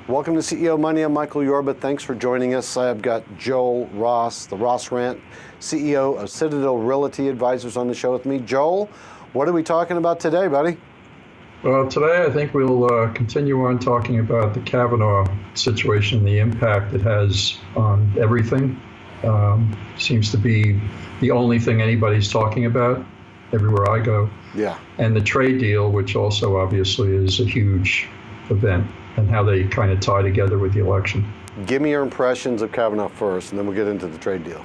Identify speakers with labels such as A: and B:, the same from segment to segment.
A: Welcome to CEO Money. I'm Michael Yorba. Thanks for joining us. I've got Joel Ross, the Ross Rant, CEO of Citadel Realty Advisors on the show with me. Joel, what are we talking about today, buddy?
B: Well, today I think we'll continue on talking about the Kavanaugh situation, the impact it has on everything. Seems to be the only thing anybody's talking about everywhere I go.
A: Yeah.
B: And the trade deal, which also obviously is a huge event, and how they kind of tie together with the election.
A: Give me your impressions of Kavanaugh first, and then we'll get into the trade deal.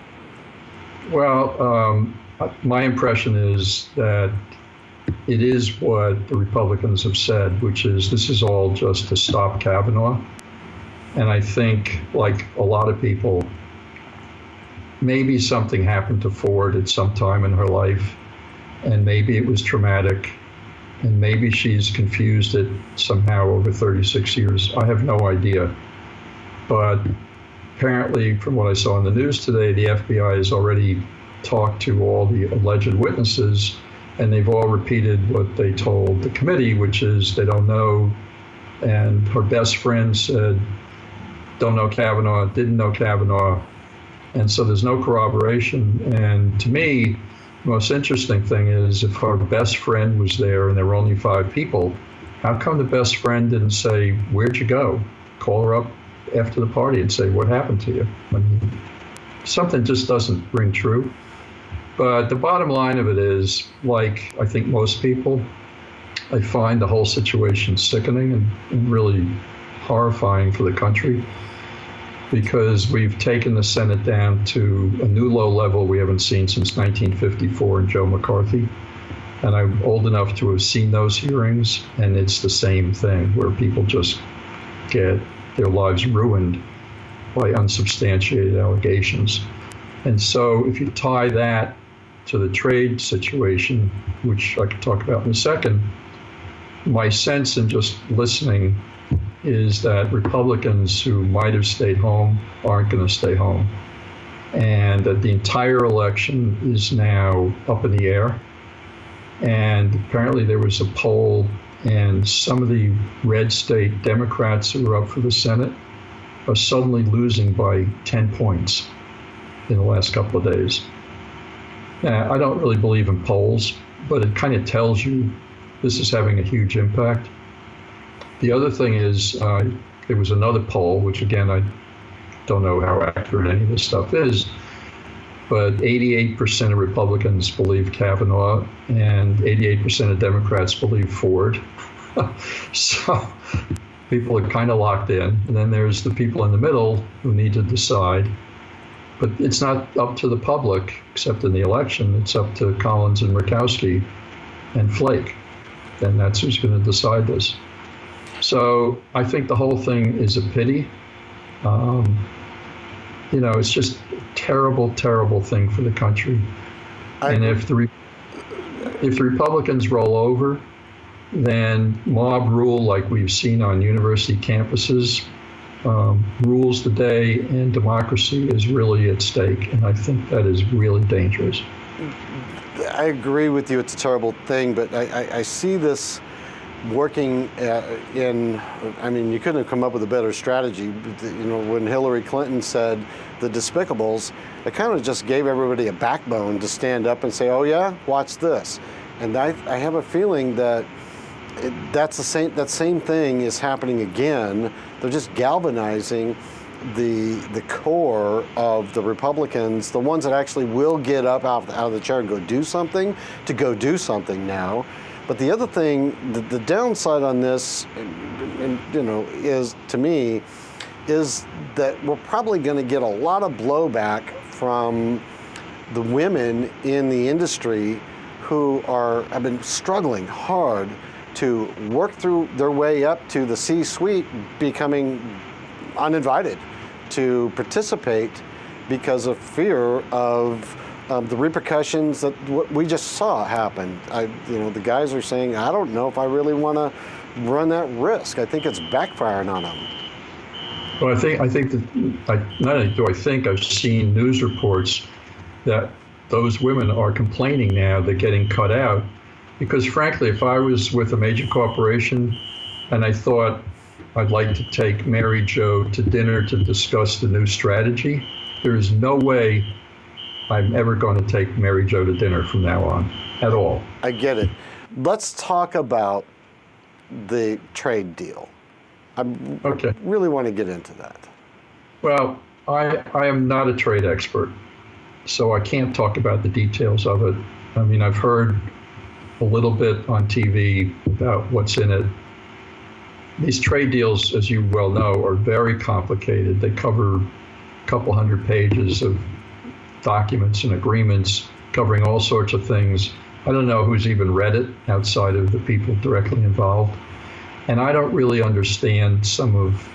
B: Well, my impression is that it is what the Republicans have said, which is this is all just to stop Kavanaugh. And I think, like a lot of people, maybe something happened to Ford at some time in her life, and maybe it was traumatic, and maybe she's confused it somehow over 36 years. I have no idea. But apparently, from what I saw in the news today, the FBI has already talked to all the alleged witnesses, and they've all repeated what they told the committee, which is they don't know. And her best friend said, don't know Kavanaugh, didn't know Kavanaugh. And so there's no corroboration. And to me, the most interesting thing is if her best friend was there and there were only 5 people, how come the best friend didn't say, where'd you go? Call her up after the party and say, what happened to you? I mean, something just doesn't ring true. But the bottom line of it is, like I think most people, I find the whole situation sickening and really horrifying for the country, because we've taken the Senate down to a new low level we haven't seen since 1954 and Joe McCarthy. And I'm old enough to have seen those hearings, and it's the same thing where people just get their lives ruined by unsubstantiated allegations. And so if you tie that to the trade situation, which I can talk about in a second, my sense in just listening is that Republicans who might have stayed home aren't going to stay home, and that the entire election is now up in the air. And apparently there was a poll, and some of the red state Democrats who are up for the Senate are suddenly losing by 10 points in the last couple of days. Now, I don't really believe in polls, but it kind of tells you this is having a huge impact. The other thing is, there was another poll, which again, I don't know how accurate any of this stuff is, but 88% of Republicans believe Kavanaugh and 88% of Democrats believe Ford. So people are kind of locked in. And then there's the people in the middle who need to decide. But it's not up to the public, except in the election. It's up to Collins and Murkowski and Flake. And that's who's going to decide this. So I think the whole thing is a pity. It's just a terrible, terrible thing for the country. And if the Republicans roll over, then mob rule, like we've seen on university campuses, rules the day, and democracy is really at stake. And I think that is really dangerous.
A: I agree with you. It's a terrible thing, but I see this working you couldn't have come up with a better strategy. When Hillary Clinton said the despicables, it kind of just gave everybody a backbone to stand up and say, oh yeah, watch this. And I have a feeling that that same thing is happening again. They're just galvanizing the core of the Republicans, the ones that actually will get up out of the chair and go do something, to go do something now. But the other thing, the downside on this, is, to me, is that we're probably going to get a lot of blowback from the women in the industry who have been struggling hard to work through their way up to the C-suite, becoming uninvited to participate because of fear of the repercussions that we just saw happen. The guys are saying, I don't know if I really want to run that risk. I think it's backfiring on them.
B: Well, I think not only do I think, I've seen news reports that those women are complaining now they're getting cut out, because frankly, if I was with a major corporation and I thought I'd like to take Mary Jo to dinner to discuss the new strategy. There is no way I'm ever going to take Mary Jo to dinner from now on at all.
A: I get it. Let's talk about the trade deal.
B: Okay.
A: Really want to get into that.
B: Well, I am not a trade expert, so I can't talk about the details of it. I mean, I've heard a little bit on TV about what's in it. These trade deals, as you well know, are very complicated. They cover a couple hundred pages of documents and agreements covering all sorts of things. I don't know who's even read it outside of the people directly involved. And I don't really understand some of,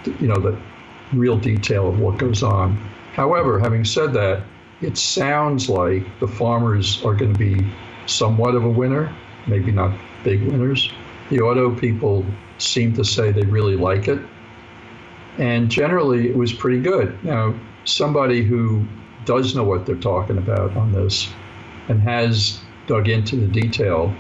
B: the real detail of what goes on. However, having said that, it sounds like the farmers are going to be somewhat of a winner, maybe not big winners. The auto people seem to say they really like it. And generally, it was pretty good. Now, somebody who does know what they're talking about on this and has dug into the detail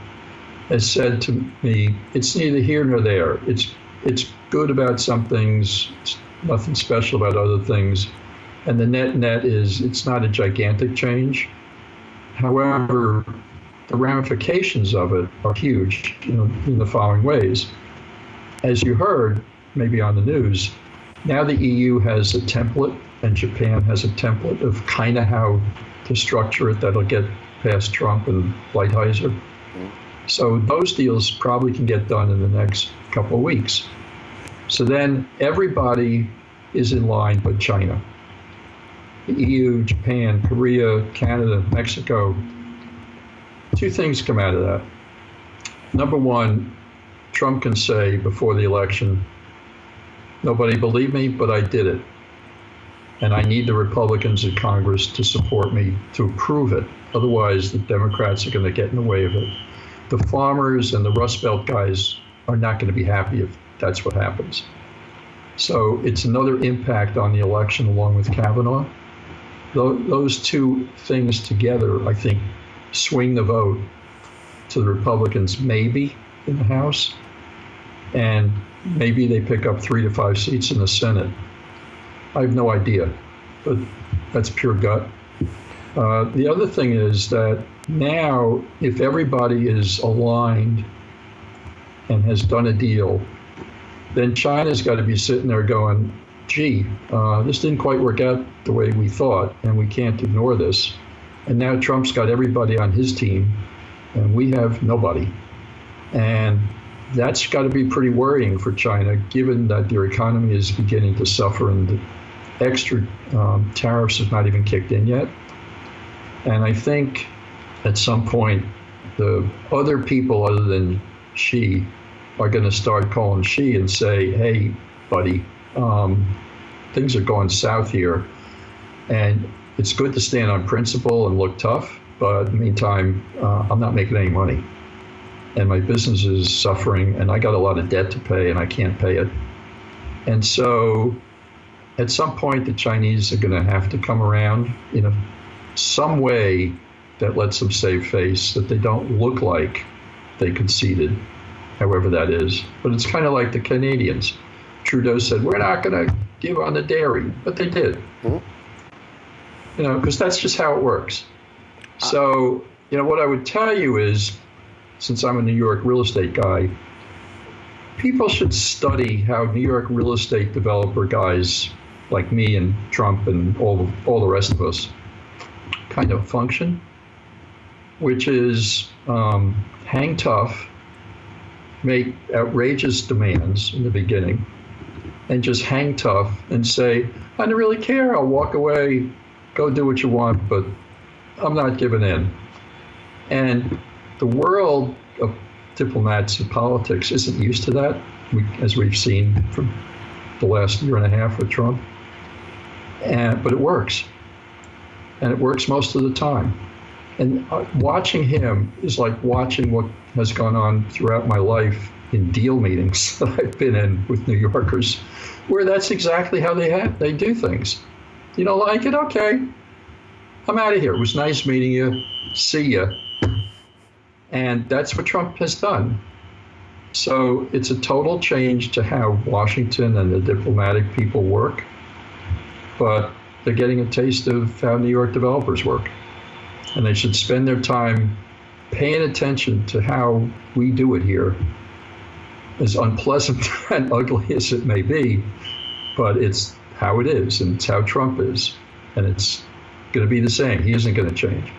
B: has said to me, it's neither here nor there. It's good about some things, it's nothing special about other things. And the net is it's not a gigantic change. However, the ramifications of it are huge in the following ways. As you heard, maybe on the news, now the EU has a template and Japan has a template of kind of how to structure it that'll get past Trump and Lighthizer. So those deals probably can get done in the next couple of weeks. So then everybody is in line but China. The EU, Japan, Korea, Canada, Mexico. Two things come out of that. Number one, Trump can say before the election, nobody believed me, but I did it. And I need the Republicans in Congress to support me to approve it. Otherwise, the Democrats are going to get in the way of it. The farmers and the Rust Belt guys are not going to be happy if that's what happens. So it's another impact on the election along with Kavanaugh. Those two things together, I think, swing the vote to the Republicans maybe in the House, and maybe they pick up 3 to 5 seats in the Senate. I have no idea, but that's pure gut. The other thing is that now, if everybody is aligned and has done a deal, then China's got to be sitting there going, gee, this didn't quite work out the way we thought, and we can't ignore this. And now Trump's got everybody on his team, and we have nobody. And that's got to be pretty worrying for China, given that their economy is beginning to suffer and the extra tariffs have not even kicked in yet. And I think at some point, the other people other than Xi are going to start calling Xi and say, hey, buddy, things are going south here. And it's good to stand on principle and look tough, but in the meantime, I'm not making any money. And my business is suffering, and I got a lot of debt to pay, and I can't pay it. And so at some point, the Chinese are going to have to come around in some way that lets them save face, that they don't look like they conceded, however that is. But it's kind of like the Canadians. Trudeau said, we're not going to give on the dairy, but they did. Mm-hmm. Because that's just how it works. So, what I would tell you is, since I'm a New York real estate guy, people should study how New York real estate developer guys like me and Trump and all the rest of us kind of function, which is hang tough, make outrageous demands in the beginning, and just hang tough and say, I don't really care, I'll walk away, go do what you want, but I'm not giving in. And the world of diplomats and politics isn't used to that, as we've seen from the last year and a half with Trump. But it works. And it works most of the time. And watching him is like watching what has gone on throughout my life in deal meetings that I've been in with New Yorkers, where that's exactly how they do things. You don't like it? Okay. I'm out of here. It was nice meeting you. See ya. And that's what Trump has done. So it's a total change to how Washington and the diplomatic people work, but they're getting a taste of how New York developers work. And they should spend their time paying attention to how we do it here, as unpleasant and ugly as it may be, but it's how it is, and it's how Trump is, and it's going to be the same. He isn't going to change.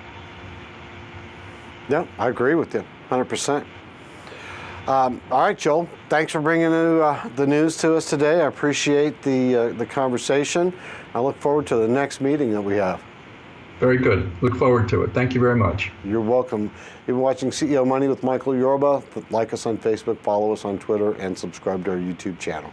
A: Yeah, I agree with you, 100%. All right, Joel, thanks for bringing the news to us today. I appreciate the conversation. I look forward to the next meeting that we have.
B: Very good. Look forward to it. Thank you very much.
A: You're welcome. You've been watching CEO Money with Michael Yorba. Like us on Facebook, follow us on Twitter, and subscribe to our YouTube channel.